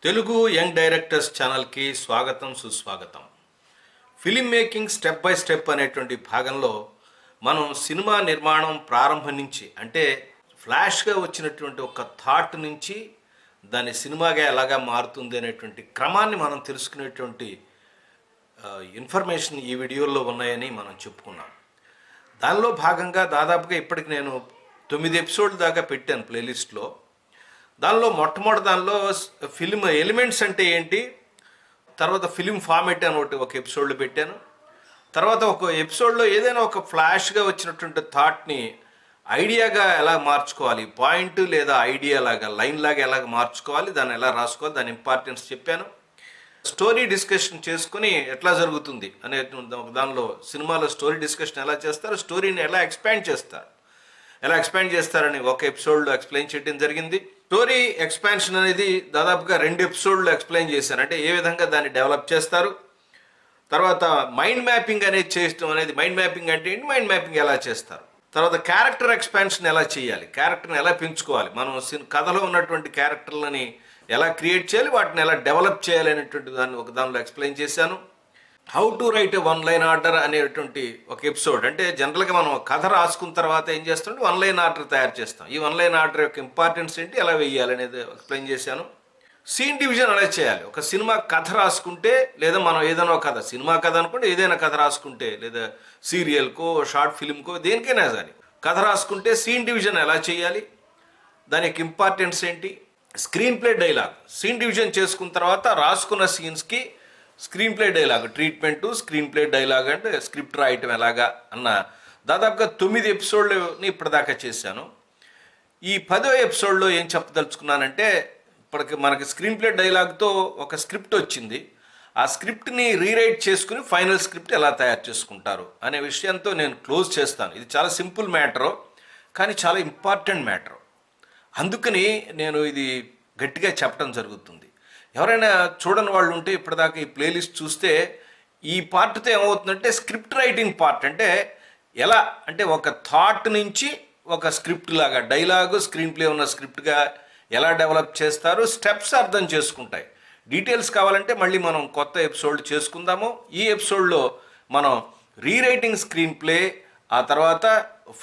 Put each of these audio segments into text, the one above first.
Telugu young directors ఛానల్కి స్వాగతం సుస్వాగతం. Film making step by step అనేటువంటి భాగంలో మనం సినిమా నిర్మాణం ప్రారంభం నుంచి అంటే ఫ్లాష్గా వచ్చినటువంటి ఒక థాట్ నుంచి దాని సినిమాగా ఎలాగా మారుతుంది అనేటువంటి క్రమాన్ని మనం తెలుసుకునేటువంటి ఇన్ఫర్మేషన్ ఈ వీడియోలో ఉన్నాయని మనం చెప్పుకున్నాం. దానిలో భాగంగా దాదాపుగా ఇప్పటికి నేను 9 ఎపిసోడ్ల దాకా పెట్టాను ప్లేలిస్ట్లో. దానిలో దానిలో ఫిలిం ఎలిమెంట్స్ అంటే ఏంటి, తర్వాత ఫిలిం ఫార్మేట్ అని ఒక ఎపిసోడ్లో పెట్టాను. తర్వాత ఒక ఎపిసోడ్లో ఏదైనా ఒక ఫ్లాష్గా వచ్చినటువంటి థాట్ని ఐడియాగా ఎలా మార్చుకోవాలి, పాయింట్ లేదా ఐడియా లాగా లైన్ లాగా ఎలా మార్చుకోవాలి, దాన్ని ఎలా రాసుకోవాలి, దాని ఇంపార్టెన్స్ చెప్పాను. స్టోరీ డిస్కషన్ చేసుకుని ఎట్లా జరుగుతుంది అనే దానిలో సినిమాలో స్టోరీ డిస్కషన్ ఎలా చేస్తారు, స్టోరీని ఎలా ఎక్స్పాండ్ చేస్తారని ఒక ఎపిసోడ్లో ఎక్స్ప్లెయిన్ చేయడం జరిగింది. స్టోరీ ఎక్స్పాన్షన్ అనేది దాదాపుగా 2 ఎపిసోడ్లో ఎక్స్ప్లెయిన్ చేశాను. అంటే ఏ విధంగా దాన్ని డెవలప్ చేస్తారు, తర్వాత మైండ్ మ్యాపింగ్ అనేది చేయడం అనేది, మైండ్ మ్యాపింగ్ అంటే ఏంటి, మైండ్ మ్యాపింగ్ ఎలా చేస్తారు, తర్వాత క్యారెక్టర్ ఎక్స్పాన్షన్ ఎలా చేయాలి, క్యారెక్టర్ని ఎలా పెంచుకోవాలి, మనం కథలో ఉన్నటువంటి క్యారెక్టర్లని ఎలా క్రియేట్ చేయాలి, వాటిని ఎలా డెవలప్ చేయాలి అనేటువంటి దానిలో ఎక్స్ప్లెయిన్ చేశాను. How to right a 1 line order అనేటువంటి ఒక ఎపిసోడ్. అంటే జనరల్గా మనం కథ రాసుకున్న తర్వాత ఏం చేస్తుంటే 1 లైన్ ఆర్డర్ తయారు చేస్తాం. ఈ 1 లైన్ ఆర్డర్ యొక్క ఇంపార్టెన్స్ ఏంటి, ఎలా వేయాలి అనేది ఎక్స్ప్లెయిన్ చేశాను. సీన్ డివిజన్ ఎలా చేయాలి, ఒక సినిమా కథ రాసుకుంటే లేదా మనం ఏదైనా కథ, సినిమా కథ అనుకుంటే ఏదైనా కథ రాసుకుంటే, లేదా సీరియల్కో షార్ట్ ఫిల్మ్కో దేనికైనా సరే కథ రాసుకుంటే సీన్ డివిజన్ ఎలా చేయాలి, దాని యొక్క ఇంపార్టెన్స్ ఏంటి, screenplay dialogue, scene division చేసుకున్న తర్వాత రాసుకున్న సీన్స్కి screenplay dialogue, treatment, screenplay dialogue అంటే స్క్రిప్ట్ రాయటం ఎలాగా అన్న దాదాపుగా 9 ఎపిసోడ్లని ఇప్పటిదాకా చేశాను. ఈ 10వ ఎపిసోడ్లో ఏం చెప్పదలుచుకున్నానంటే, ఇప్పటికి మనకి స్క్రీన్ ప్లే డైలాగ్తో ఒక స్క్రిప్ట్ వచ్చింది. ఆ స్క్రిప్ట్ని రీరైట్ చేసుకుని ఫైనల్ స్క్రిప్ట్ ఎలా తయారు చేసుకుంటారు అనే విషయంతో నేను క్లోజ్ చేస్తాను. ఇది చాలా సింపుల్ మ్యాటరు, కానీ చాలా ఇంపార్టెంట్ మ్యాటరు. అందుకని నేను ఇది గట్టిగా చెప్పడం జరుగుతుంది. ఎవరైనా చూడని వాళ్ళు ఉంటే ఇప్పటిదాకా ఈ ప్లేలిస్ట్ చూస్తే ఈ పార్ట్తో ఏమవుతుందంటే స్క్రిప్ట్ రైటింగ్ పార్ట్ అంటే ఎలా అంటే ఒక థాట్ నుంచి ఒక స్క్రిప్ట్ లాగా డైలాగు స్క్రీన్ ప్లే ఉన్న స్క్రిప్ట్గా ఎలా డెవలప్ చేస్తారు, స్టెప్స్ అర్థం చేసుకుంటాయి. డీటెయిల్స్ కావాలంటే మళ్ళీ మనం కొత్త ఎపిసోడ్ చేసుకుందాము. ఈ ఎపిసోడ్లో మనం రీరైటింగ్ స్క్రీన్ ప్లే, ఆ తర్వాత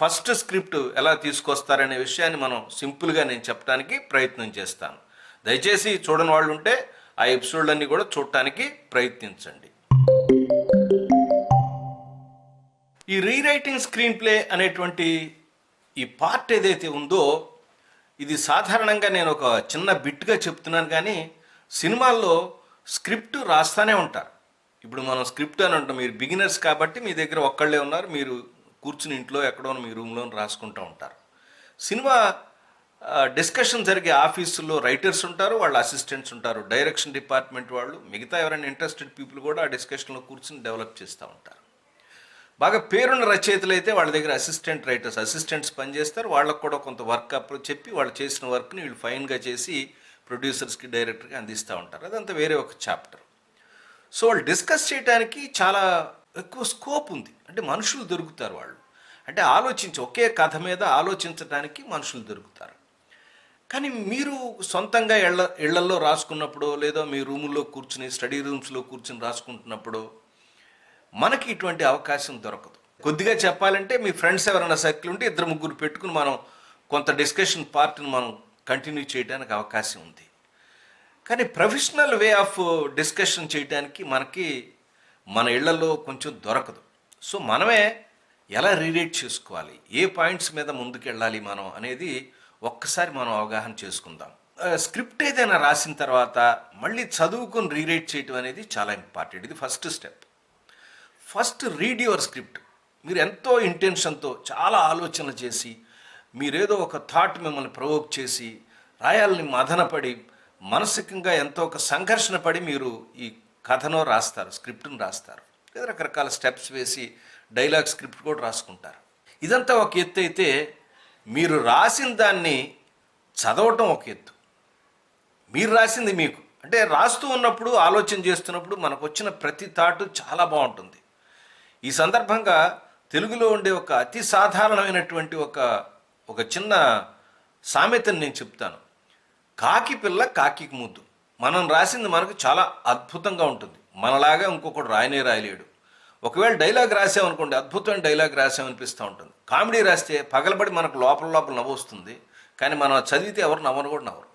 ఫస్ట్ స్క్రిప్ట్ ఎలా తీసుకొస్తారనే విషయాన్ని మనం సింపుల్గా నేను చెప్పడానికి ప్రయత్నం చేస్తాను. దయచేసి చూడని వాళ్ళు ఉంటే ఆ ఎపిసోడ్లన్నీ కూడా చూడటానికి ప్రయత్నించండి. ఈ రీరైటింగ్ స్క్రీన్ ప్లే అనేటువంటి ఈ పార్ట్ ఏదైతే ఉందో, ఇది సాధారణంగా నేను ఒక చిన్న బిట్గా చెప్తున్నాను, కానీ సినిమాల్లో స్క్రిప్ట్ రాస్తానే ఉంటారు. ఇప్పుడు మనం స్క్రిప్ట్ అని ఉంటాం, మీరు బిగినర్స్ కాబట్టి మీ దగ్గర ఒక్కళ్ళే ఉన్నారు, మీరు కూర్చుని ఇంట్లో ఎక్కడో మీ రూమ్లో రాసుకుంటూ ఉంటారు. సినిమా డిస్కషన్ జరిగే ఆఫీసుల్లో రైటర్స్ ఉంటారు, వాళ్ళ అసిస్టెంట్స్ ఉంటారు, డైరెక్షన్ డిపార్ట్మెంట్ వాళ్ళు, మిగతా ఎవరైనా ఇంట్రెస్టెడ్ పీపుల్ కూడా ఆ డిస్కషన్లో కూర్చుని డెవలప్ చేస్తూ ఉంటారు. బాగా పేరున్న రచయితలు అయితే వాళ్ళ దగ్గర అసిస్టెంట్స్ పనిచేస్తారు. వాళ్ళకు కూడా కొంత వర్క్ అప్ చెప్పి వాళ్ళు చేసిన వర్క్ని వీళ్ళు ఫైన్గా చేసి ప్రొడ్యూసర్స్కి, డైరెక్టర్కి అందిస్తూ ఉంటారు. అదంతా వేరే ఒక చాప్టర్. సో వాళ్ళు డిస్కస్ చేయడానికి చాలా ఎక్కువ స్కోప్ ఉంది. అంటే మనుషులు దొరుకుతారు, వాళ్ళు అంటే ఒకే కథ మీద ఆలోచించడానికి మనుషులు దొరుకుతారు. కానీ మీరు సొంతంగా ఇళ్లల్లో రాసుకున్నప్పుడు, లేదా మీ రూముల్లో కూర్చుని స్టడీ రూమ్స్లో కూర్చుని రాసుకుంటున్నప్పుడు మనకి ఇటువంటి అవకాశం దొరకదు. కొద్దిగా చెప్పాలంటే మీ ఫ్రెండ్స్ ఎవరైనా సర్కిల్ ఉంటే 2-3 పెట్టుకుని మనం కొంత డిస్కషన్ పార్ట్ని మనం కంటిన్యూ చేయడానికి అవకాశం ఉంది. కానీ ప్రొఫెషనల్ వే ఆఫ్ డిస్కషన్ చేయడానికి మనకి మన ఇళ్లలో కొంచెం దొరకదు. సో మనమే ఎలా రీరైట్ చేసుకోవాలి, ఏ పాయింట్స్ మీద ముందుకెళ్ళాలి మనం అనేది ఒక్కసారి మనం అవగాహన చేసుకుందాం. స్క్రిప్ట్ ఏదైనా రాసిన తర్వాత మళ్ళీ చదువుకొని రీరైట్ చేయటం అనేది చాలా ఇంపార్టెంట్. ఇది first step. First read your script. మీరు ఎంతో ఇంటెన్షన్తో చాలా ఆలోచన చేసి, మీరేదో ఒక థాట్ మిమ్మల్ని ప్రొవోక్ చేసి రాయాలని మదనపడి మానసికంగా ఎంతో ఒక సంఘర్షణ పడి మీరు ఈ కథను రాస్తారు, స్క్రిప్ట్ను రాస్తారు, లేదా రకరకాల స్టెప్స్ వేసి డైలాగ్ స్క్రిప్ట్ కూడా రాసుకుంటారు. ఇదంతా ఒక ఎత్తు అయితే, మీరు రాసిన దాన్ని చదవటం ఒక ఎత్తు. మీరు రాసింది మీకు అంటే రాస్తూ ఉన్నప్పుడు, ఆలోచన చేస్తున్నప్పుడు మనకు వచ్చిన ప్రతి థాట్ చాలా బాగుంటుంది. ఈ సందర్భంగా తెలుగులో ఉండే ఒక అతి సాధారణమైనటువంటి ఒక చిన్న సామెతను నేను చెప్తాను. కాకి పిల్ల కాకి ముద్దు. మనం రాసింది మనకు చాలా అద్భుతంగా ఉంటుంది. మనలాగా ఇంకొకడు రాయనే రాయలేడు. ఒకవేళ డైలాగ్ రాసామనుకోండి, అద్భుతమైన డైలాగ్ రాసామనిపిస్తూ ఉంటుంది. కామెడీ రాస్తే పగలబడి మనకు లోపల లోపల నవ్వు వస్తుంది, కానీ మనం చదివితే ఎవరు నవ్వను కూడా నవ్వరు.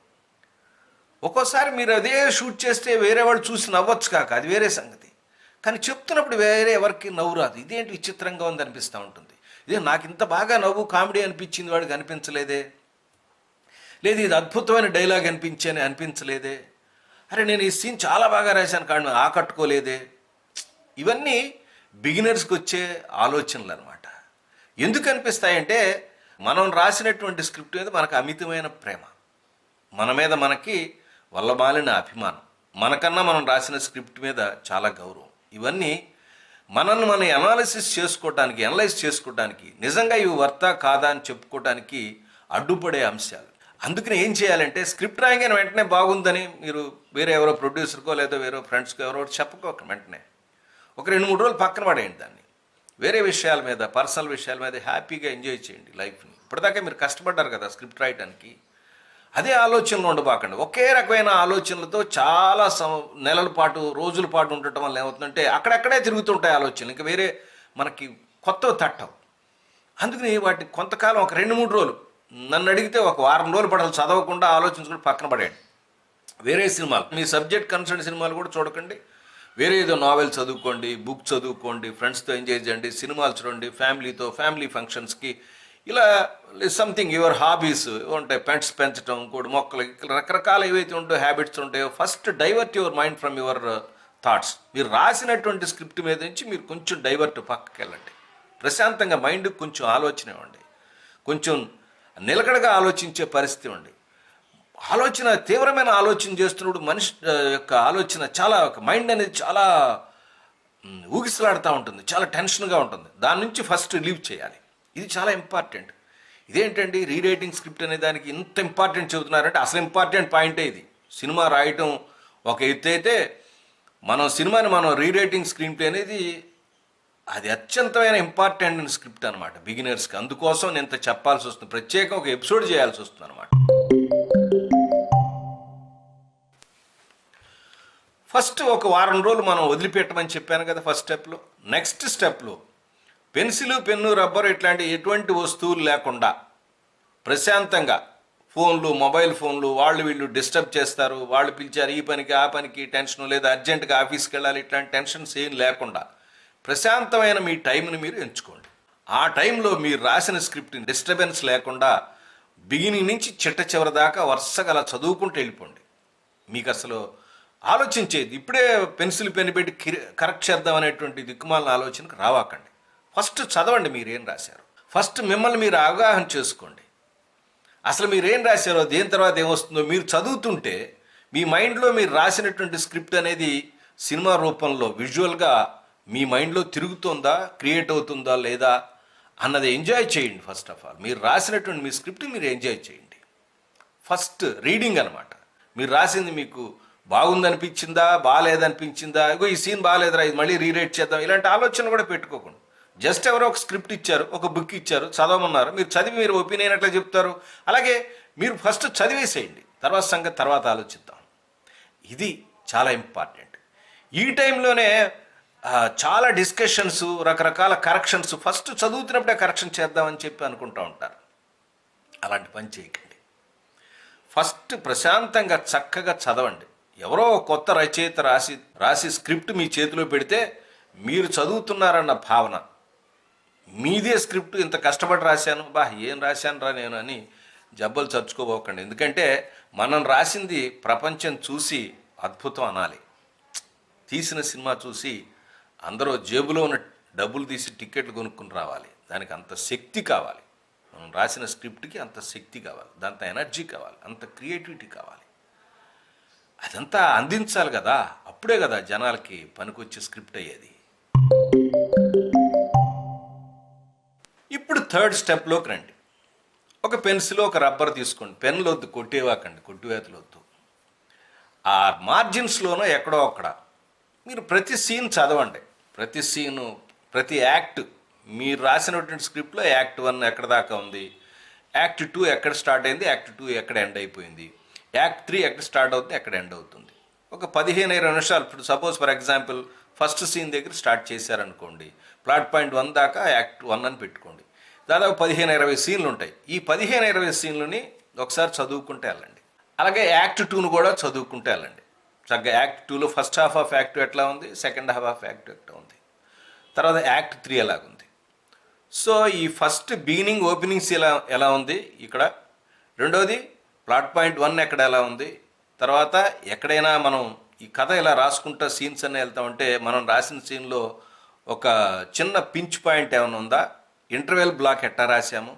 ఒక్కోసారి మీరు అదే షూట్ చేస్తే వేరే వాళ్ళు చూసి నవ్వచ్చు కాక, అది వేరే సంగతి. కానీ చెప్తున్నప్పుడు వేరే ఎవరికి నవ్వు రాదు. ఇదేంటి విచిత్రంగా ఉంది అనిపిస్తూ ఉంటుంది. ఇదే నాకు ఇంత బాగా నవ్వు కామెడీ అనిపించింది వాడికి అనిపించలేదే, లేదు ఇది అద్భుతమైన డైలాగ్ అనిపించలేదే, అరే నేను ఈ సీన్ చాలా బాగా రాశాను కానీ ఆకట్టుకోలేదే. ఇవన్నీ బిగినర్స్కి వచ్చే ఆలోచనలు అనమాట. ఎందుకు అనిపిస్తాయంటే మనం రాసినటువంటి స్క్రిప్ట్ మీద మనకు అమితమైన ప్రేమ, మన మీద మనకి వల్లమాలిన అభిమానం, మనకన్నా మనం రాసిన స్క్రిప్ట్ మీద చాలా గౌరవం. ఇవన్నీ మనల్ని మనం అనలైజ్ చేసుకోవడానికి నిజంగా ఇవి వర్తా కాదా అని చెప్పుకోవడానికి అడ్డుపడే అంశాలు. అందుకని ఏం చేయాలంటే స్క్రిప్ట్ రాయంగానే వెంటనే బాగుందని మీరు వేరే ఎవరో ప్రొడ్యూసర్కో లేదా వేరే ఫ్రెండ్స్కో ఎవరో చెప్పుకోక వెంటనే ఒక 2-3 రోజులు పక్కన పడేయండి. దాన్ని వేరే విషయాల మీద, పర్సనల్ విషయాల మీద హ్యాపీగా ఎంజాయ్ చేయండి లైఫ్ని. ఇప్పటిదాకా మీరు కష్టపడ్డారు కదా స్క్రిప్ట్ రాయడానికి, అదే ఆలోచనలు ఉండబాకండి. ఒకే రకమైన ఆలోచనలతో చాలా నెలల పాటు, రోజుల పాటు ఉండటం వల్ల ఏమవుతుందంటే అక్కడక్కడే తిరుగుతుంటాయి ఆలోచనలు, ఇంకా వేరే మనకి కొత్త తట్టవు. అందుకని వాటిని కొంతకాలం ఒక 2-3 రోజులు, నన్ను అడిగితే ఒక వారం రోజులు పడాలి చదవకుండా ఆలోచించుకుని పక్కన పడేయండి. వేరే సినిమాలు, మీ సబ్జెక్ట్ కన్సర్న్ సినిమాలు కూడా చూడకండి. వేరే ఏదో నావెల్ చదువుకోండి, బుక్ చదువుకోండి, ఫ్రెండ్స్తో ఎంజాయ్ చేయండి, సినిమాలు చూడండి, ఫ్యామిలీ ఫంక్షన్స్కి, ఇలా సంథింగ్ యువర్ హాబీస్ ఉంటాయి. పెంట్స్ పెంచడం, ఇంకోటి మొక్కలు, రకరకాల ఏవైతే ఉంటాయో హ్యాబిట్స్ ఉంటాయో, first divert your mind from your thoughts. మీరు రాసినటువంటి స్క్రిప్ట్ మీద నుంచి మీరు కొంచెం డైవర్ట్ పక్కకి వెళ్ళండి. ప్రశాంతంగా మైండ్కి కొంచెం ఆలోచన ఇవ్వండి, కొంచెం నిలకడగా ఆలోచించే పరిస్థితి ఇవ్వండి. తీవ్రమైన ఆలోచన చేస్తున్నప్పుడు మనిషి యొక్క ఆలోచన చాలా, మైండ్ అనేది చాలా ఊగిసలాడుతూ ఉంటుంది, చాలా టెన్షన్గా ఉంటుంది. దాని నుంచి ఫస్ట్ రిలీవ్ చేయాలి. ఇది చాలా ఇంపార్టెంట్. ఇదేంటండి రీరైటింగ్ స్క్రిప్ట్ అనే దానికి ఇంత ఇంపార్టెంట్ చెబుతున్నారంటే అసలు ఇంపార్టెంట్ పాయింటే ఇది. సినిమా రాయటం ఒక ఎత్తు అయితే, సినిమాని రీరైటింగ్ స్క్రీన్ ప్లే అనేది అది అత్యంతమైన ఇంపార్టెంట్ స్క్రిప్ట్ అనమాట బిగినర్స్కి. అందుకోసం నేను ఇంత చెప్పాల్సి వస్తుంది, ప్రత్యేకంగా ఒక ఎపిసోడ్ చేయాల్సి వస్తుంది అనమాట. ఫస్ట్ ఒక వారం రోజులు మనం వదిలిపెట్టమని చెప్పాను కదా ఫస్ట్ స్టెప్లో. నెక్స్ట్ స్టెప్లో పెన్సిలు, పెన్ను, రబ్బరు ఇట్లాంటి ఎటువంటి వస్తువులు లేకుండా ప్రశాంతంగా, మొబైల్ ఫోన్లు వాళ్ళు వీళ్ళు డిస్టర్బ్ చేస్తారు, వాళ్ళు పిలిచారు ఈ పనికి ఆ పనికి టెన్షన్, లేదా అర్జెంటుగా ఆఫీస్కి వెళ్ళాలి, ఇట్లాంటి టెన్షన్స్ ఏం లేకుండా ప్రశాంతమైన మీ టైంని మీరు ఎంచుకోండి. ఆ టైంలో మీరు రాసిన స్క్రిప్ట్ని డిస్టర్బెన్స్ లేకుండా బిగినింగ్ నుంచి చిట్ట చివరి దాకా వరుసగా అలా చదువుకుంటూ వెళ్ళిపోండి. మీకు అసలు ఆలోచించేది ఇప్పుడే పెన్సిల్ పెన్ను పెట్టి కరెక్ట్ చేద్దాం అనేటువంటి దిక్కుమాలిన ఆలోచనకు రావాకండి. ఫస్ట్ చదవండి మీరేం రాశారు, ఫస్ట్ మిమ్మల్ని మీరు అవగాహన చేసుకోండి. అసలు మీరేం రాశారో, దేని తర్వాత ఏమొస్తుందో మీరు చదువుతుంటే మీ మైండ్లో మీరు రాసినటువంటి స్క్రిప్ట్ అనేది సినిమా రూపంలో విజువల్గా మీ మైండ్లో తిరుగుతుందా, క్రియేట్ అవుతుందా లేదా అన్నది ఎంజాయ్ చేయండి. ఫస్ట్ ఆఫ్ ఆల్ మీరు రాసినటువంటి మీ స్క్రిప్ట్ మీరు ఎంజాయ్ చేయండి. ఫస్ట్ రీడింగ్ అనమాట. మీరు రాసింది మీకు బాగుందనిపించిందా, బాగాలేదనిపించిందా, ఇగో ఈ సీన్ బాగాలేదురా, ఇది మళ్ళీ రీరైట్ చేద్దాం, ఇలాంటి ఆలోచన కూడా పెట్టుకోకుండా జస్ట్ ఎవరో ఒక స్క్రిప్ట్ ఇచ్చారు, ఒక బుక్ ఇచ్చారు, చదవమన్నారు, మీరు చదివి మీరు ఒపీనియన్ ఎట్లా చెప్తారు, అలాగే మీరు ఫస్ట్ చదివేసేయండి, తర్వాత సంగతి తర్వాత ఆలోచిద్దాం. ఇది చాలా ఇంపార్టెంట్. ఈ టైంలోనే చాలా డిస్కషన్స్, రకరకాల కరెక్షన్స్, ఫస్ట్ చదువుతున్నప్పుడే కరెక్షన్ చేద్దామని చెప్పి అనుకుంటూ ఉంటారు. అలాంటి పని చేయకండి. ఫస్ట్ ప్రశాంతంగా చక్కగా చదవండి. ఎవరో కొత్త రచయిత రాసి స్క్రిప్ట్ మీ చేతిలో పెడితే మీరు చదువుతున్నారన్న భావన, మీదే స్క్రిప్ట్ ఇంత కష్టపడి రాశాను, ఏం రాశాను రా నేను అని జబ్బలు చర్చుకోబోకండి. ఎందుకంటే మనం రాసింది ప్రపంచం చూసి అద్భుతం అనాలి. తీసిన సినిమా చూసి అందరూ జేబులో ఉన్న డబ్బులు తీసి టికెట్లు కొనుక్కుని రావాలి. దానికి అంత శక్తి కావాలి. మనం రాసిన స్క్రిప్ట్కి అంత శక్తి కావాలి, దాంతో ఎనర్జీ కావాలి, అంత క్రియేటివిటీ కావాలి. అదంతా అందించాలి కదా, అప్పుడే కదా జనాలకి పనికొచ్చే స్క్రిప్ట్ అయ్యేది. ఇప్పుడు థర్డ్ స్టెప్లోకి రండి. ఒక పెన్సిల్, ఒక రబ్బర్ తీసుకోండి. పెన్నులు వద్దు, కొట్టివేతలు వద్దు. ఆ మార్జిన్స్లోనో ఎక్కడో అక్కడ మీరు ప్రతి సీన్ చదవండి. ప్రతి సీను, ప్రతి యాక్ట్, మీరు రాసినటువంటి స్క్రిప్ట్లో యాక్ట్ 1 ఎక్కడ దాకా ఉంది, యాక్ట్ 2 ఎక్కడ స్టార్ట్ అయింది, యాక్ట్ 2 ఎక్కడ ఎండ్ అయిపోయింది, యాక్ట్ 3 ఎక్కడ స్టార్ట్ అవుతుంది, ఎక్కడ ఎండ్ అవుతుంది. ఒక 15-20 నిమిషాలు, ఇప్పుడు suppose for example first scene దగ్గర స్టార్ట్ చేశారనుకోండి, ప్లాట్ పాయింట్ 1 దాకా యాక్ట్ 1 అని పెట్టుకోండి. దాదాపు 15-20 సీన్లు ఉంటాయి. ఈ 15-20 సీన్లని ఒకసారి చదువుకుంటే వెళ్ళండి. అలాగే యాక్ట్ 2ను కూడా చదువుకుంటే వెళ్ళండి. చక్కగా యాక్ట్ 2లో ఫస్ట్ హాఫ్ ఆఫ్ యాక్ట్ 2 ఎట్లా ఉంది, సెకండ్ హాఫ్ ఆఫ్ యాక్ట్ 2 ఎట్లా ఉంది, తర్వాత యాక్ట్ 3 ఎలాగుంది. సో ఈ ఫస్ట్ బిగినింగ్ ఓపెనింగ్స్ ఎలా ఉంది ఇక్కడ, రెండోది ప్లాట్ పాయింట్ 1 ఎక్కడ ఎలా ఉంది, తర్వాత ఎక్కడైనా మనం ఈ కథ ఇలా రాసుకుంటా సీన్స్ అన్నీ వెళ్తామంటే మనం రాసిన సీన్లో ఒక చిన్న పించ్ పాయింట్ ఏమైనా ఉందా, ఇంటర్వెల్ బ్లాక్ ఎట్టా రాసాము,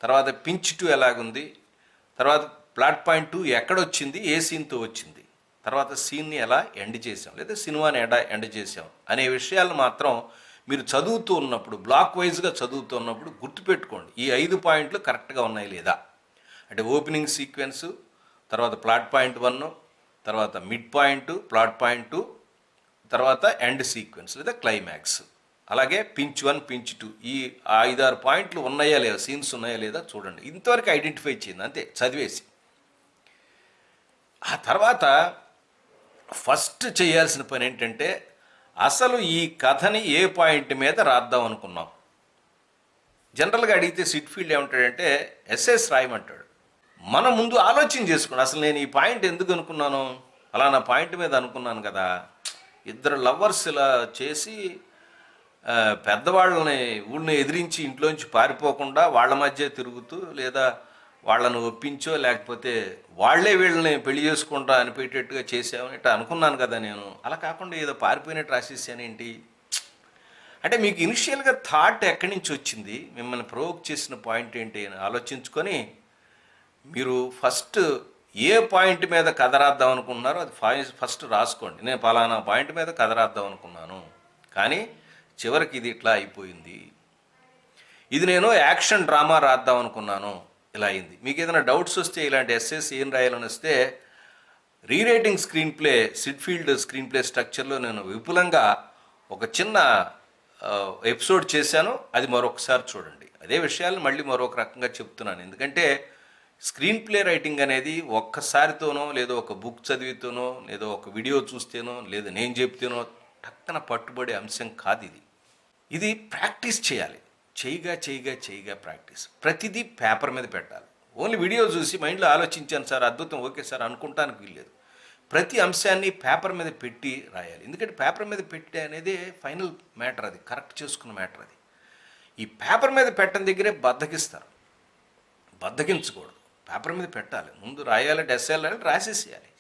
తర్వాత పించ్ 2 ఎలాగుంది, తర్వాత ప్లాట్ పాయింట్ 2 ఎక్కడొచ్చింది, ఏ సీన్తో వచ్చింది, తర్వాత సీన్ని ఎలా ఎండ్ చేసాం లేదా సినిమాని ఎలా ఎండ్ చేసాం అనే విషయాలు మాత్రం మీరు చదువుతూ ఉన్నప్పుడు, బ్లాక్ వైజ్గా చదువుతూ ఉన్నప్పుడు గుర్తుపెట్టుకోండి. ఈ 5 పాయింట్లు కరెక్ట్గా ఉన్నాయి లేదా అంటే ఓపెనింగ్ సీక్వెన్సు, తర్వాత ప్లాట్ పాయింట్ 1, తర్వాత మిడ్ పాయింట్, ప్లాట్ పాయింట్ 2, తర్వాత ఎండ్ సీక్వెన్స్ లేదా క్లైమాక్స్, అలాగే పించ్ 1, పించ్ 2, ఈ 5-6 పాయింట్లు ఉన్నాయా లేదా, సీన్స్ ఉన్నాయా లేదా చూడండి. ఇంతవరకు ఐడెంటిఫై చేయండి అంతే చదివేసి. ఆ తర్వాత ఫస్ట్ చేయాల్సిన పని ఏంటంటే అసలు ఈ కథని ఏ పాయింట్ మీద రాద్దాం అనుకున్నాం. జనరల్గా అడిగితే సిట్ ఫీల్డ్ ఏమంటాడంటే ఎస్ఎస్ రాయమంటాడు. మనం ముందు ఆలోచన చేసుకోండి, అసలు నేను ఈ పాయింట్ ఎందుకు అనుకున్నాను, అలానా పాయింట్ మీద అనుకున్నాను కదా. ఇద్దరు లవర్స్ ఇలా చేసి పెద్దవాళ్ళని ఊళ్ళని ఎదిరించి ఇంట్లోంచి పారిపోకుండా వాళ్ళ మధ్య తిరుగుతూ, లేదా వాళ్ళను ఒప్పించో లేకపోతే వాళ్లే వీళ్ళని పెళ్లి చేసుకుంటా అనిపెట్టేట్టుగా చేసామని ఇట్లా అనుకున్నాను కదా నేను. అలా కాకుండా ఏదో పారిపోయినట్టు రాసేసానేంటి అంటే మీకు ఇనిషియల్గా థాట్ ఎక్కడి నుంచి వచ్చింది, మిమ్మల్ని ప్రొవోక్ చేసిన పాయింట్ ఏంటి అని ఆలోచించుకొని మీరు ఫస్ట్ ఏ పాయింట్ మీద కథ రాద్దాం అనుకుంటున్నారో అది ఫస్ట్ రాసుకోండి. నేను పలానా పాయింట్ మీద కథ రాద్దాం అనుకున్నాను, కానీ చివరికి ఇది ఇట్లా అయిపోయింది. ఇది నేను యాక్షన్ డ్రామా రాద్దాం అనుకున్నాను, ఇలా అయింది. మీకు ఏదైనా డౌట్స్ వస్తే, ఇలాంటి ఎస్ఎస్ ఏం రాయాలని వస్తే rewriting screenplay, Syd Field screenplay స్ట్రక్చర్లో నేను విపులంగా ఒక చిన్న ఎపిసోడ్ చేశాను, అది మరొకసారి చూడండి. అదే విషయాలు మళ్ళీ మరొక రకంగా చెప్తున్నాను. ఎందుకంటే స్క్రీన్ ప్లే రైటింగ్ అనేది ఒక్కసారితోనో, లేదో ఒక బుక్ చదివితేనో, లేదో ఒక వీడియో చూస్తేనో, లేదా నేను చెప్తేనో టక్కన పట్టుబడే అంశం కాదు ఇది. ఇది ప్రాక్టీస్ చేయాలి. చేయగా ప్రాక్టీస్. ప్రతిదీ పేపర్ మీద పెట్టాలి. ఓన్లీ వీడియో చూసి మైండ్లో ఆలోచించాను సార్, అద్భుతం, ఓకే సార్ అనుకుంటానికి వీల్లేదు. ప్రతి అంశాన్ని పేపర్ మీద పెట్టి రాయాలి. ఎందుకంటే పేపర్ మీద పెట్టి అనేది ఫైనల్ మ్యాటర్, అది కరెక్ట్ చేసుకున్న మ్యాటర్. అది ఈ పేపర్ మీద పెట్టని దగ్గరే బద్దకించకూడదు. పేపర్ మీద పెట్టాలి. ముందు రాయాలంటే ఎస్ఏయాలంటే రాసేసేయాలి.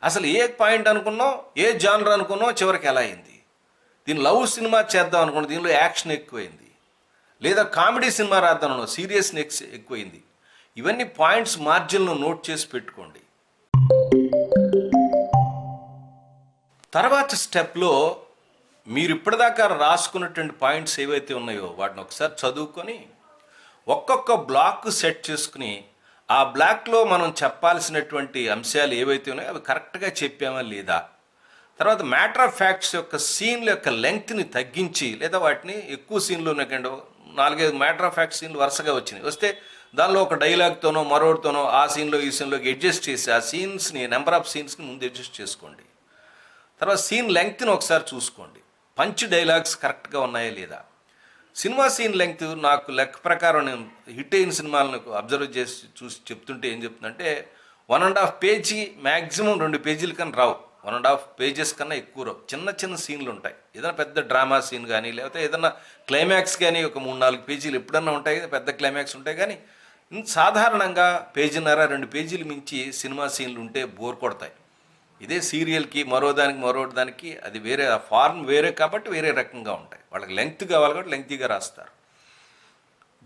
అసలు ఏ పాయింట్ అనుకున్నాం, ఏ జానర్ అనుకున్నాం, చివరికి ఎలా అయింది. దీని లవ్ సినిమా చేద్దాం అనుకున్నాం, దీనిలో యాక్షన్ ఎక్కువైంది. లేదా కామెడీ సినిమా రాద్దాం అనుకున్నాం, సీరియస్నెస్ ఎక్కువైంది. ఇవన్నీ పాయింట్స్ మార్జిన్లో నోట్ చేసి పెట్టుకోండి. తర్వాత స్టెప్లో మీరు ఇప్పటిదాకా రాసుకున్నటువంటి పాయింట్స్ ఏవైతే ఉన్నాయో వాటిని ఒకసారి చదువుకొని ఒక్కొక్క బ్లాక్ సెట్ చేసుకుని ఆ బ్లాక్లో మనం చెప్పాల్సినటువంటి అంశాలు ఏవైతే ఉన్నాయో అవి కరెక్ట్గా చెప్పామా లేదా, తర్వాత మ్యాటర్ ఆఫ్ ఫ్యాక్ట్స్ యొక్క సీన్ల యొక్క లెంగ్త్ని తగ్గించి, లేదా వాటిని ఎక్కువ సీన్లు ఉన్నాయండి, 4-5 మ్యాటర్ ఆఫ్ ఫ్యాక్ట్ సీన్లు వరుసగా వస్తే దానిలో ఒక డైలాగ్తోనో మరొకటితోనో ఆ సీన్లో ఈ సీన్లోకి అడ్జస్ట్ చేసి ఆ సీన్స్ని, నెంబర్ ఆఫ్ సీన్స్ని ముందు అడ్జస్ట్ చేసుకోండి. తర్వాత సీన్ లెంగ్త్ని ఒకసారి చూసుకోండి, పంచ్ డైలాగ్స్ కరెక్ట్గా ఉన్నాయా లేదా. సినిమా సీన్ లెంగ్త్ నాకు లెక్క ప్రకారం నేను హిట్ అయిన సినిమాలను అబ్జర్వ్ చేసి చూసి చెప్తుంటే ఏం చెప్తుందంటే 1.5 పేజీ మ్యాక్సిమం 2 పేజీల కన్నా రావు, 1.5 పేజెస్ కన్నా ఎక్కువ రావు. చిన్న సీన్లు ఉంటాయి. ఏదైనా పెద్ద డ్రామా సీన్ కానీ, లేకపోతే ఏదైనా క్లైమాక్స్ కానీ ఒక 3-4 పేజీలు ఎప్పుడన్నా ఉంటాయి కదా, పెద్ద క్లైమాక్స్ ఉంటాయి. కానీ సాధారణంగా 1.5-2 పేజీలు మించి సినిమా సీన్లు ఉంటే బోర్ కొడతాయి. ఇదే సీరియల్కి మరోదానికి అది వేరే, ఆ ఫార్మ్ వేరే కాబట్టి వేరే రకంగా ఉంటాయి. వాళ్ళకి లెంగ్త్ కావాలి కాబట్టి లెంగ్తీగా రాస్తారు.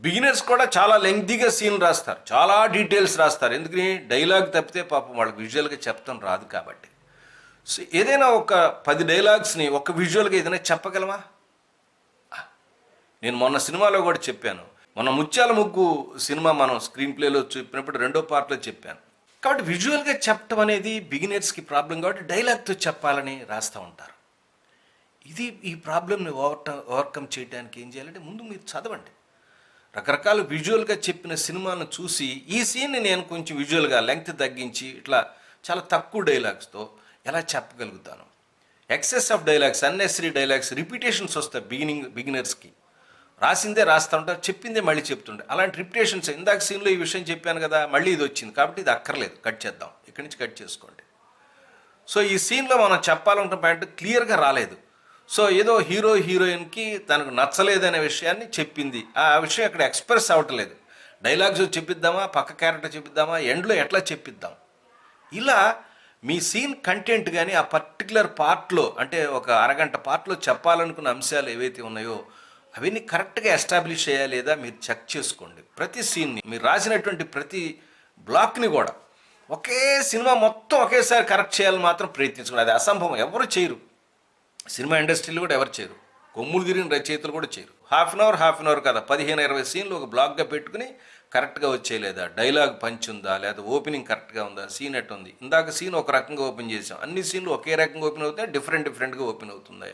బిగినర్స్ కూడా చాలా లెంగ్తీగా సీన్ రాస్తారు, చాలా డీటెయిల్స్ రాస్తారు. ఎందుకని డైలాగ్ తప్పితే పాపం వాళ్ళకి విజువల్గా చెప్తాం రాదు కాబట్టి. సో ఏదైనా ఒక 10 డైలాగ్స్ని ఒక విజువల్గా ఏదైనా చెప్పగలమా? నేను మొన్న సినిమాలో కూడా చెప్పాను, మొన్న ముత్యాల ముగ్గు సినిమా మనం స్క్రీన్ ప్లేలో చెప్పినప్పుడు 2వ పార్ట్లో చెప్పాను. కాబట్టి విజువల్గా చెప్పడం అనేది బిగినర్స్కి ప్రాబ్లం కాబట్టి డైలాగ్తో చెప్పాలని రాస్తూ ఉంటారు. ఈ ప్రాబ్లమ్ని ఓవర్కమ్ చేయడానికి ఏం చేయాలంటే ముందు మీరు చదవండి. రకరకాల విజువల్గా చెప్పిన సినిమాలను చూసి ఈ సీన్ని నేను కొంచెం విజువల్గా లెంగ్త్ తగ్గించి ఇట్లా చాలా తక్కువ డైలాగ్స్తో ఎలా చెప్పగలుగుతాను? Excess of dialogues, unnecessary dialogues, repetitions వస్తాయి బిగినర్స్కి. రాసిందే రాస్తూ ఉంటారు, చెప్పిందే మళ్ళీ చెప్తుండే. అలాంటి రిపిటేషన్స్, ఇందాక సీన్లో ఈ విషయం చెప్పాను కదా, మళ్ళీ ఇది వచ్చింది కాబట్టి ఇది అక్కర్లేదు, కట్ చేద్దాం, ఇక్కడి నుంచి కట్ చేసుకోండి. సో ఈ సీన్లో మనం చెప్పాలనుకున్న పాయింట్ క్లియర్గా రాలేదు. సో ఏదో హీరోయిన్కి తనకు నచ్చలేదనే విషయాన్ని చెప్పింది, ఆ విషయం అక్కడ ఎక్స్ప్రెస్ అవ్వట్లేదు. డైలాగ్స్ చెప్పిద్దామా, పక్క క్యారెక్టర్ చెప్పిద్దామా, ఎండ్లో ఎట్లా చెప్పిద్దాం, ఇలా మీ సీన్ కంటెంట్ కానీ ఆ పర్టికులర్ పార్ట్లో, అంటే ఒక అరగంట పార్ట్లో చెప్పాలనుకున్న అంశాలు ఏవైతే ఉన్నాయో అవన్నీ కరెక్ట్గా ఎస్టాబ్లిష్ అయ్యా లేదా మీరు చెక్ చేసుకోండి. ప్రతి సీన్ని, మీరు రాసినటువంటి ప్రతి బ్లాక్ని కూడా ఒకే సినిమా మొత్తం ఒకేసారి కరెక్ట్ చేయాలని మాత్రం ప్రయత్నించుకోండి. అది అసంభవం, ఎవరు చేయరు. సినిమా ఇండస్ట్రీలో కూడా ఎవరు చేయరు, కొమ్ములు తిరిగిన రచయితలు కూడా చేయరు. హాఫ్ అన్ అవర్ కదా, 15-20 సీన్లు ఒక బ్లాక్గా పెట్టుకుని కరెక్ట్గా వచ్చేయలేదా, డైలాగ్ పంచ్ ఉందా, లేదా ఓపెనింగ్ కరెక్ట్గా ఉందా, సీన్ ఎట్ ఉంది, ఇందాక సీన్ ఒక రకంగా ఓపెన్ చేసాం, అన్ని సీన్లు ఒకే రకంగా ఓపెన్ అవుతాయి, డిఫరెంట్గా ఓపెన్ అవుతుందా,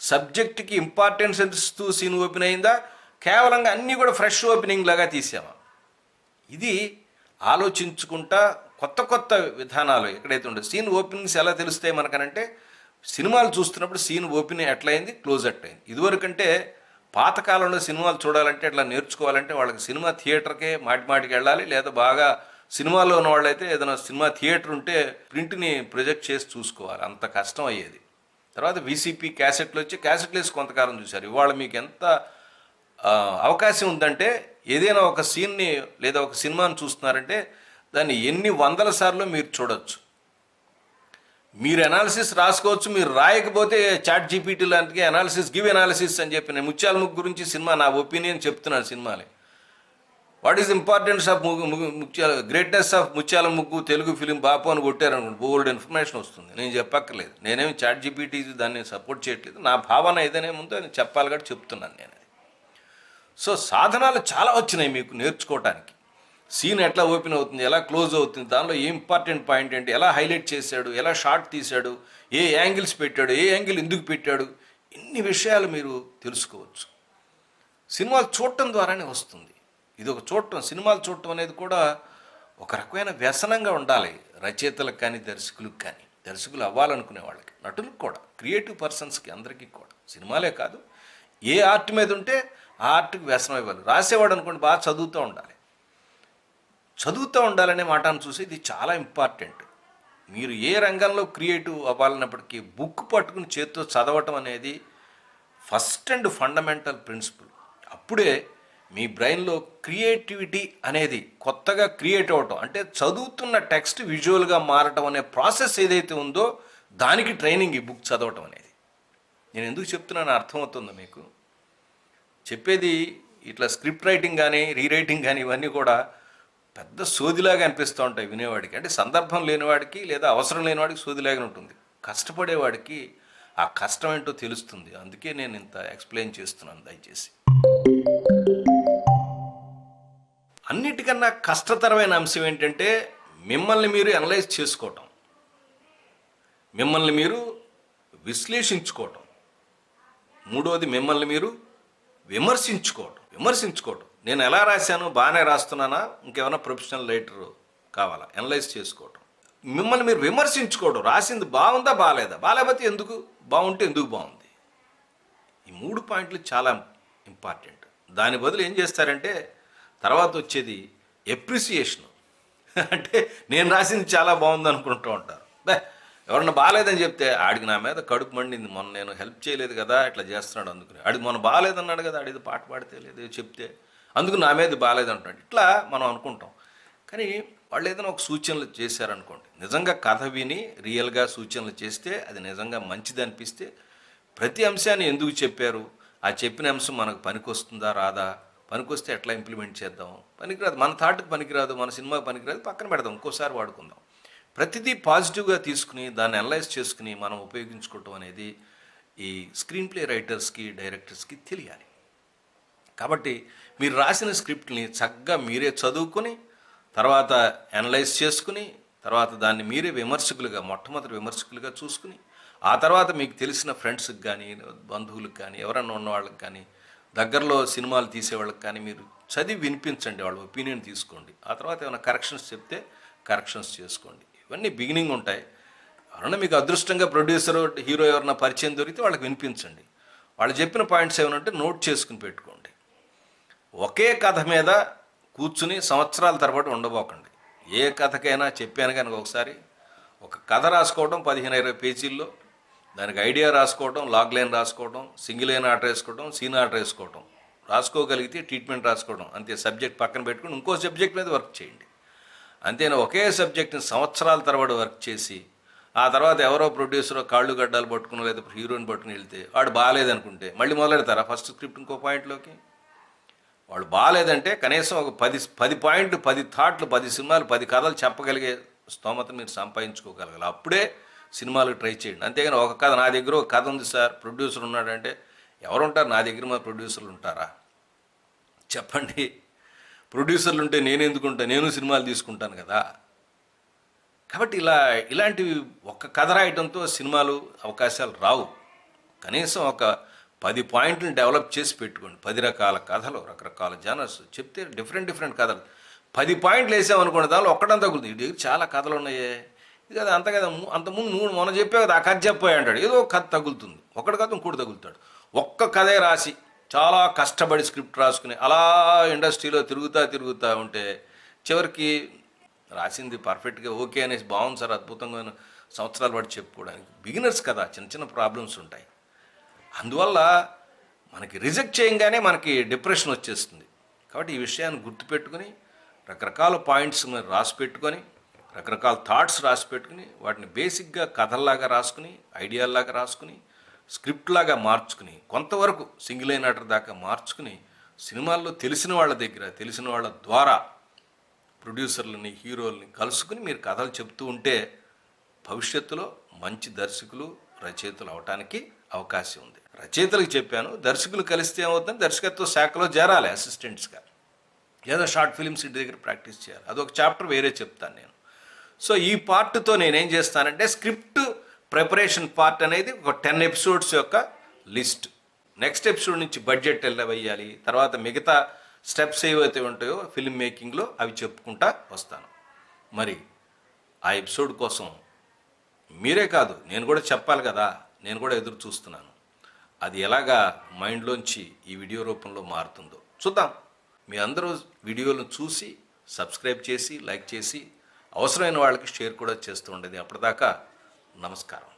సబ్జెక్ట్కి ఇంపార్టెన్స్ ఇస్తూ సీన్ ఓపెన్ అయిందా, కేవలంగా అన్నీ కూడా ఫ్రెష్ ఓపెనింగ్ లాగా తీసామా. ఇది ఆలోచించుకుంటా కొత్త విధానాలు ఎక్కడైతే ఉండదు. సీన్ ఓపెనింగ్స్ ఎలా తెలుస్తాయి మనకనంటే, సినిమాలు చూస్తున్నప్పుడు సీన్ ఓపెనింగ్ ఎట్లయింది, క్లోజ్ అయింది. ఇదివరకంటే పాతకాలంలో సినిమాలు చూడాలంటే అట్లా నేర్చుకోవాలంటే వాళ్ళకి సినిమా థియేటర్కే మాటికి వెళ్ళాలి, లేదా బాగా సినిమాలో ఉన్న వాళ్ళైతే ఏదైనా సినిమా థియేటర్ ఉంటే ప్రింట్ని ప్రొజెక్ట్ చేసి చూసుకోవాలి, అంత కష్టం అయ్యేది. తర్వాత వీసీపీ క్యాసెట్లు వచ్చి క్యాసెట్లు వేసి కొంతకాలం చూశారు. ఇవాళ మీకు ఎంత అవకాశం ఉందంటే, ఏదైనా ఒక సీన్ని లేదా ఒక సినిమాను చూస్తున్నారంటే దాన్ని ఎన్ని వందల సార్లు మీరు చూడొచ్చు. మీరు అనాలిసిస్ రాసుకోవచ్చు, మీరు రాయకపోతే చాట్ జీపీటీ లాంటికి గివ్ అనాలిసిస్ అని చెప్పి, నేను ముత్యాల ముగ్గు గురించి సినిమా నా ఒపీనియన్ చెప్తున్నాను. సినిమాని what is importance of greatness of ముత్యాల ముగ్గు తెలుగు ఫిలిం బాపు అని కొట్టారనుకోండి, బోల్డ్ ఇన్ఫర్మేషన్ వస్తుంది. నేను చెప్పక్కర్లేదు, నేనేమి చాట్ జీపీటీ దాన్ని సపోర్ట్ చేయట్లేదు, నా భావన ఏదైనా ముందో నేను చెప్పాలి కాబట్టి చెప్తున్నాను నేను. సో సాధనాలు చాలా వచ్చినాయి మీకు నేర్చుకోవటానికి. సీన్ ఎట్లా ఓపెన్ అవుతుంది, ఎలా క్లోజ్ అవుతుంది, దానిలో ఏ ఇంపార్టెంట్ పాయింట్ ఏంటి, ఎలా హైలైట్ చేశాడు, ఎలా షార్ట్ తీశాడు, ఏ యాంగిల్స్ పెట్టాడు, ఏ యాంగిల్ ఎందుకు పెట్టాడు, ఇన్ని విషయాలు మీరు తెలుసుకోవచ్చు. సినిమాలు చూడటం ద్వారానే వస్తుంది. ఇది ఒక చూడటం, సినిమాలు చూడటం అనేది కూడా ఒక రకమైన వ్యసనంగా ఉండాలి రచయితలకు కానీ దర్శకులకు కానీ, దర్శకులు అవ్వాలనుకునే వాళ్ళకి, నటులకు కూడా, క్రియేటివ్ పర్సన్స్కి, అందరికీ కూడా. సినిమాలే కాదు, ఏ ఆర్ట్ మీద ఉంటే ఆ ఆర్ట్కి వ్యసనం ఇవ్వాలి. రాసేవాడు అనుకోండి బాగా చదువుతూ ఉండాలనే మాటను చూసి ఇది చాలా ఇంపార్టెంట్. మీరు ఏ రంగంలో క్రియేటివ్ అవ్వాలన్నప్పటికీ బుక్ పట్టుకుని చేతితో చదవటం అనేది ఫస్ట్ అండ్ ఫండమెంటల్ ప్రిన్సిపల్. అప్పుడే మీ బ్రెయిన్లో క్రియేటివిటీ అనేది కొత్తగా క్రియేట్ అవ్వటం, అంటే చదువుతున్న టెక్స్ట్ విజువల్గా మారటం అనే ప్రాసెస్ ఏదైతే ఉందో దానికి ట్రైనింగ్ ఈ బుక్ చదవటం అనేది. నేను ఎందుకు చెప్తున్నాను అర్థమవుతుందో మీకు? చెప్పేది ఇట్లా స్క్రిప్ట్ రైటింగ్ కానీ రీరైటింగ్ కానీ ఇవన్నీ కూడా పెద్ద సోదిలాగా అనిపిస్తూ ఉంటాయి వినేవాడికి. అంటే సందర్భం లేనివాడికి లేదా అవసరం లేనివాడికి సోదిలాగా ఉంటుంది. కష్టపడేవాడికి ఆ కష్టం ఏంటో తెలుస్తుంది. అందుకే నేను ఇంత ఎక్స్ప్లెయిన్ చేస్తున్నాను. దయచేసి అన్నిటికన్నా కష్టతరమైన అంశం ఏంటంటే మిమ్మల్ని మీరు అనలైజ్ చేసుకోవటం, మిమ్మల్ని మీరు విశ్లేషించుకోవటం, మూడోది మిమ్మల్ని మీరు విమర్శించుకోవటం. నేను ఎలా రాశాను, బాగానే రాస్తున్నానా, ఇంకేమైనా ప్రొఫెషనల్ రైటర్ కావాలా, అనలైజ్ చేసుకోవటం, మిమ్మల్ని మీరు విమర్శించుకోవడం. రాసింది బాగుందా బాగాలేదా, బాగాలేకపోతే ఎందుకు, బాగుంటే ఎందుకు బాగుంది, ఈ 3 పాయింట్లు చాలా ఇంపార్టెంట్. దాని బదులు ఏం చేస్తారంటే తర్వాత వచ్చేది ఎప్రిసియేషను. అంటే నేను రాసింది చాలా బాగుంది అనుకుంటూ ఉంటారు. ఎవరన్నా బాగాలేదని చెప్తే ఆడికి నా మీద కడుపు మండింది, మొన్న నేను హెల్ప్ చేయలేదు కదా, ఇట్లా చేస్తున్నాడు అందుకుని, ఆడికి మొన్న బాగాలేదన్నాడు కదా, ఆడిది పాట పాడితే లేదు చెప్తే అందుకు నా మీద బాగాలేదంటున్నాడు, ఇట్లా మనం అనుకుంటాం. కానీ వాళ్ళు ఏదైనా ఒక సూచనలు చేశారనుకోండి, నిజంగా కథ విని రియల్గా సూచనలు చేస్తే అది నిజంగా మంచిది అనిపిస్తే, ప్రతి అంశాన్ని ఎందుకు చెప్పారు, ఆ చెప్పిన అంశం మనకు పనికొస్తుందా రాదా, పనికొస్తే ఎట్లా ఇంప్లిమెంట్ చేద్దాం, పనికిరాదు మన థాట్కి పనికిరాదు, మన సినిమాకి పనికిరాదు, పక్కన పెడదాం, ఇంకోసారి వాడుకుందాం. ప్రతిదీ పాజిటివ్గా తీసుకుని దాన్ని అనలైజ్ చేసుకుని మనం ఉపయోగించుకోవటం అనేది ఈ స్క్రీన్ ప్లే రైటర్స్కి డైరెక్టర్స్కి తెలియాలి. కాబట్టి మీరు రాసిన స్క్రిప్ట్ని చక్కగా మీరే చదువుకొని తర్వాత అనలైజ్ చేసుకుని తర్వాత దాన్ని మీరే మొట్టమొదటి విమర్శకులుగా చూసుకుని, ఆ తర్వాత మీకు తెలిసిన ఫ్రెండ్స్కి కానీ బంధువులకు కానీ ఎవరన్నా ఉన్న వాళ్ళకి కానీ దగ్గరలో సినిమాలు తీసేవాళ్ళకి కానీ మీరు చదివి వినిపించండి, వాళ్ళ ఒపీనియన్ తీసుకోండి. ఆ తర్వాత ఏమైనా కరెక్షన్స్ చెప్తే కరెక్షన్స్ చేసుకోండి. ఇవన్నీ బిగినింగ్ ఉంటాయి. ఎవరన్నా మీకు అదృష్టంగా ప్రొడ్యూసర్ హీరో ఎవరన్నా పరిచయం దొరికితే వాళ్ళకి వినిపించండి. వాళ్ళు చెప్పిన పాయింట్స్ ఏమైనా ఉంటే నోట్ చేసుకుని పెట్టుకోండి. ఒకే కథ మీద కూర్చుని సంవత్సరాల తరబడి ఉండబోకండి. ఏ కథకైనా చెప్పాను కనుక ఒకసారి ఒక కథ రాసుకోవడం 15-20 పేజీల్లో, దానికి ఐడియా రాసుకోవడం, లాగ్ లైన్ రాసుకోవడం, సింగిల్ లైన్ ఆర్డర్ వేసుకోవడం, సీన్ ఆర్డర్ వేసుకోవడం, రాసుకోగలిగితే ట్రీట్మెంట్ రాసుకోవడం, అంతే. సబ్జెక్ట్ పక్కన పెట్టుకుని ఇంకో సబ్జెక్ట్ మీద వర్క్ చేయండి. అంతేనా? ఒకే సబ్జెక్ట్ని సంవత్సరాల తరబడి వర్క్ చేసి ఆ తర్వాత ఎవరో ప్రొడ్యూసర్ కాళ్ళు గడ్డాలు పట్టుకుని లేదా హీరోయిన్ పట్టుకుని వెళ్తే వాడు బాగాలేదనుకుంటే మళ్ళీ మొదలెడతారా ఫస్ట్ స్క్రిప్ట్ ఇంకో పాయింట్లోకి? వాడు బాగాలేదంటే కనీసం ఒక 10 పాయింట్లు, 10 థాట్లు, 10 సినిమాలు, 10 కథలు చెప్పగలిగే స్తోమత మీరు సంపాదించుకోగలగాలి. అప్పుడే సినిమాలకు ట్రై చేయండి. అంతేగాని ఒక కథ, నా దగ్గర ఒక కథ ఉంది సార్, ప్రొడ్యూసర్ ఉన్నాడంటే ఎవరు ఉంటారు? నా దగ్గర మా ప్రొడ్యూసర్లు ఉంటారా చెప్పండి? ప్రొడ్యూసర్లు ఉంటే నేను ఎందుకుంటా? నేను సినిమాలు తీసుకుంటాను కదా. కాబట్టి ఇలాంటివి ఒక్క కథ రాయడంతో సినిమాలు అవకాశాలు రావు. కనీసం ఒక 10 పాయింట్లను డెవలప్ చేసి పెట్టుకోండి. 10 రకాల కథలు, రకరకాల జానర్స్ చెప్తే డిఫరెంట్ కథలు 10 పాయింట్లు వేసామనుకోండి, దానిలో ఒక్కటంతా తగులుతుంది. ఇది చాలా కథలు ఉన్నాయే, ఇది కదా అంత కదా, అంతకుముందు నువ్వు మొన్న చెప్పే కదా ఆ కథ చెప్పాయి అంటాడు, ఏదో కథ తగులుతుంది. ఒకటి కథ ఇంకోటి తగులుతాడు. ఒక్క కథే రాసి చాలా కష్టపడి స్క్రిప్ట్ రాసుకుని అలా ఇండస్ట్రీలో తిరుగుతూ ఉంటే చివరికి రాసింది పర్ఫెక్ట్గా ఓకే అనేసి బాగుంది సార్, అద్భుతంగా సంవత్సరాలు పాటు చెప్పుకోవడానికి. బిగినర్స్ కదా, చిన్న ప్రాబ్లమ్స్ ఉంటాయి. అందువల్ల మనకి రిజెక్ట్ చేయంగానే మనకి డిప్రెషన్ వచ్చేస్తుంది. కాబట్టి ఈ విషయాన్ని గుర్తుపెట్టుకుని రకరకాల పాయింట్స్ మీరు రాసి పెట్టుకొని, రకరకాల థాట్స్ రాసి పెట్టుకుని, వాటిని బేసిక్గా కథల్లాగా రాసుకుని, ఐడియాల్లాగా రాసుకుని, స్క్రిప్ట్ లాగా మార్చుకుని, కొంతవరకు సింగిల్ లైన్ ఆర్డర్ దాకా మార్చుకుని, సినిమాల్లో తెలిసిన వాళ్ళ దగ్గర, తెలిసిన వాళ్ళ ద్వారా ప్రొడ్యూసర్లని, హీరోలని కలుసుకుని మీరు కథలు చెప్తూ ఉంటే భవిష్యత్తులో మంచి దర్శకులు, రచయితలు అవటానికి అవకాశం ఉంది. రచయితలకు చెప్పాను, దర్శకులు కలిస్తే ఏమవుతుంది, దర్శకత్వ శాఖలో చేరాలి అసిస్టెంట్స్గా, లేదా షార్ట్ ఫిలిమ్స్ ఇంటి దగ్గర ప్రాక్టీస్ చేయాలి. అదొక చాప్టర్ వేరే చెప్తాను నేను. సో ఈ పార్ట్తో నేనేం చేస్తానంటే స్క్రిప్ట్ ప్రిపరేషన్ పార్ట్ అనేది ఒక 10 ఎపిసోడ్స్ యొక్క లిస్ట్. నెక్స్ట్ ఎపిసోడ్ నుంచి బడ్జెట్ ఎలా వేయాలి, తర్వాత మిగతా స్టెప్స్ ఏవైతే ఉంటాయో ఫిల్మ్ మేకింగ్లో అవి చెప్పుకుంటా వస్తాను. మరి ఆ ఎపిసోడ్ కోసం మీరే కాదు నేను కూడా చెప్పాలి కదా, నేను కూడా ఎదురు చూస్తున్నాను. అది ఎలాగా మైండ్లోంచి ఈ వీడియో రూపంలో మారుతుందో చూద్దాం. మీ అందరూ వీడియోలను చూసి సబ్స్క్రైబ్ చేసి, లైక్ చేసి, అవసరమైన వాళ్ళకి షేర్ కూడా చేస్తూ ఉండేది. అప్పటిదాకా నమస్కారం.